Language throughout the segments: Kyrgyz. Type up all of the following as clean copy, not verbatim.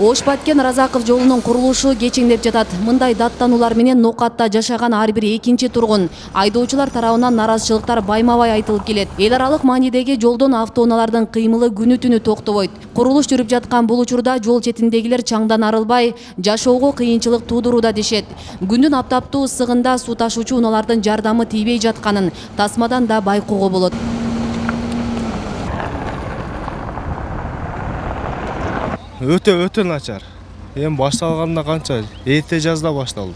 Ош Баткен Разаков жолунун курулушу кечеңдеп жатат. Мындай даттануулар менен Ноокатта жашаган ар бир экинчи тургун. Айдоочулар тарабынан наразычылыктар байма-бай айтылып келет. Эл аралык маанидеги жолдон автоунаалардын кыймылы күнү-түнү токтобойт. Курулуш жүрүп жаткан бул учурда жол четиндегилер чаңдан арылбай, жашоого кыйынчылык туудурууда дешет. Күндүн аптаптуу ысыгында суу ташуучу унаалардын жардамы тийбей жатканын тасмадан да байкоого болот. Өтө начар. Эми башталганда канча? Эрте жазда башталды.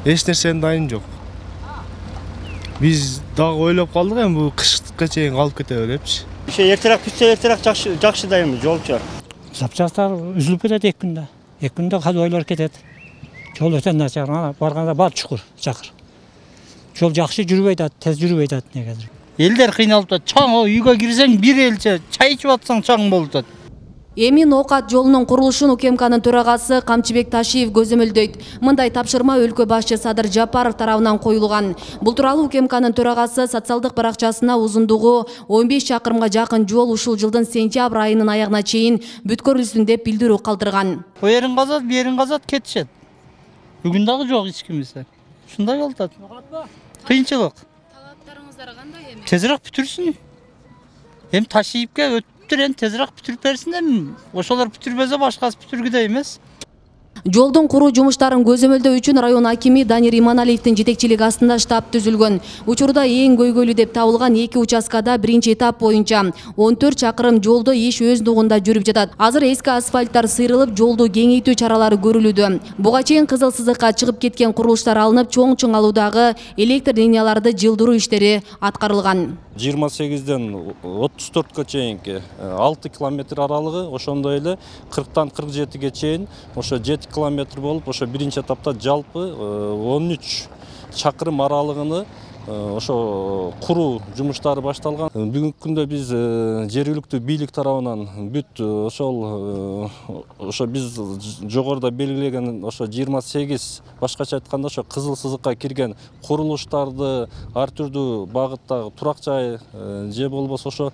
Эч нерсенин дайын жок. Биз дагы ойлоп калдык, эми бул кыштыкка чейин калып кете берепчи. Эртерээк бүтсө эртерээк жакшы дайынбыз, жолчу. Запчастар үзүлүп кетет 2 күндө. 2 күндө кадойлор кетет. Жол өтө начар, барганда бар чукур, чакыр. Жол жакшы жүрбөй атат, тез жүрбөй атат негизи. Элдер кыйналып атат. Чоң үйгө кирсең бир элче чай ичип атсаң чоң болуп атат. Эми Ноокат жолунун курулушун УКМКнын төрагасы Камчыбек Ташиев көзөмөлдөйт. Мындай тапшырма өлкө башчы Садыр Жапаров тарабынан коюлган. Бул тууралуу УКМКнын төрагасы социалдык баракчасына узундугу 15 чакырымга жакын жол ушул жылдын сентябрь айынын аягына чейин бүткөрүлсүн деп билдирүү калтырган. Оерин казат, берин казат, кетишет. Бүгүн дагы жок эч кимисе. Ушундай болуп атат. Кыйынчылык. Талаптарыңыздар кандай эми? Тезирээк бүтүрсүн. Эми Ташиевке тезирээк бүтүрүп берсин эми. Ошолор бүтүрбөсө башкасы бүтүргүдөй эмес. Жолдун куруу жумуштарын көзөмөлдөө үчүн район акими Данир Иманалиевдин жетекчилиги астында штаб түзүлгөн. Учурда эң көйгөйлүү деп табылган 2 участкада биринчи этап боюнча 14 чакырым жолдо иш өз нугунда жүрүп жатат. Азыр эски асфальттар сыйрылып, жолду кеңейтүү чаралары көрүлүүдө. Буга чейин кызыл сызыкка чыгып кеткен курулуштар алынып, чоң алуудагы электр линияларды жылдыруу иштери аткарылган. 28-ден 34-ка чейинки 6 километр аралыгы, ошондой эле 40-тан 47-ге чейин ошо 7 километр болуп, ошо биринчи этапта жалпы 13 чакырым аралыгыны ошо куруу жумуштары башталган. Бүгүнкү күндө биз жергиликтүү бийлик тарабынан бүт ошо биз жогоруда белгилеген ошо 28 башкача айтканда ошо кызыл сызыкка кирген курулуштарды ар түрдүү багыттагы турак жай же болбосо ошо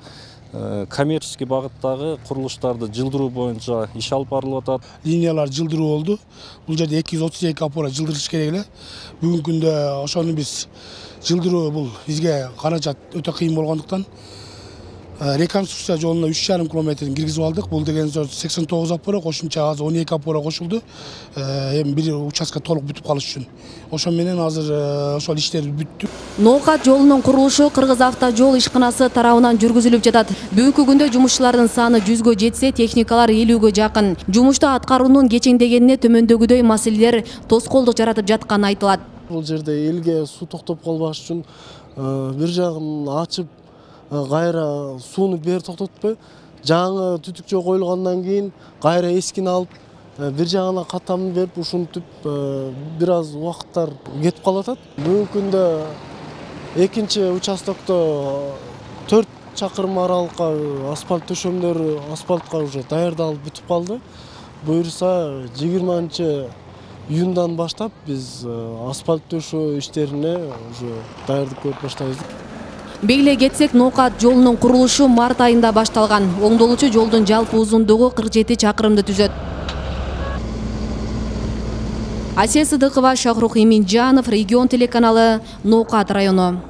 коммерческий багыттагы курулуштарды жылдыруу боюнча иш алып барылып атат. Линиялар жылдыруу болду. Бул жерде 232 опора жылдырыш керек эле. Бүгүнкү күндө ошону биз жылдыруу бул бизге каражат өтө кыйын болгондуктан реконструкция жолуна 3,5 километрин киргизип алдык. Бул деген 89 опора, кошумча азыр 12 опора кошулду. Эми бир участка толук бүтүп калыш үчүн. Ошо менен азыр ошол иштер бүттү. Ноокат жолунун курулушу Кыргыз автожол ишканасы тарабынан жүргүзүлүп жатат. Бүгүнкү күндө жумушчулардын саны 100гө жетсе, техникалар 50гө жакын. Жумушту аткаруунун кечеңдегенине төмөндөгүдөй маселелер тоскоолдук жаратып жатканы айтылат. Бул жерде элге суу токтоп калбаш үчүн бир жагын ачып, кайра сууну бери токтотпой, жаңы түтүкчө коюлгандан кийин кайра эскини алып, бир жагына катамын берип, ушинтип бир аз убакыттар кетип калып атат. Бүгүнкү күндө экинчи участокто 4 чакырым аралыкка асфальт төшөмдөрү асфальтка уже даярдалып бүтүп калды. Буюрса 20-июндан баштап биз асфальт төшөө иштерине уже даярдык көрүп баштайбыз. Белгилей кетсек, Ноокат жолунун курулушу март айында башталган. Оңдолуучу жолдун жалпы узундугу 47 чакырымды түзөт. Асия Сыдыкова, Шахрух Иминджанов, Регион телеканалы, Ноокат району.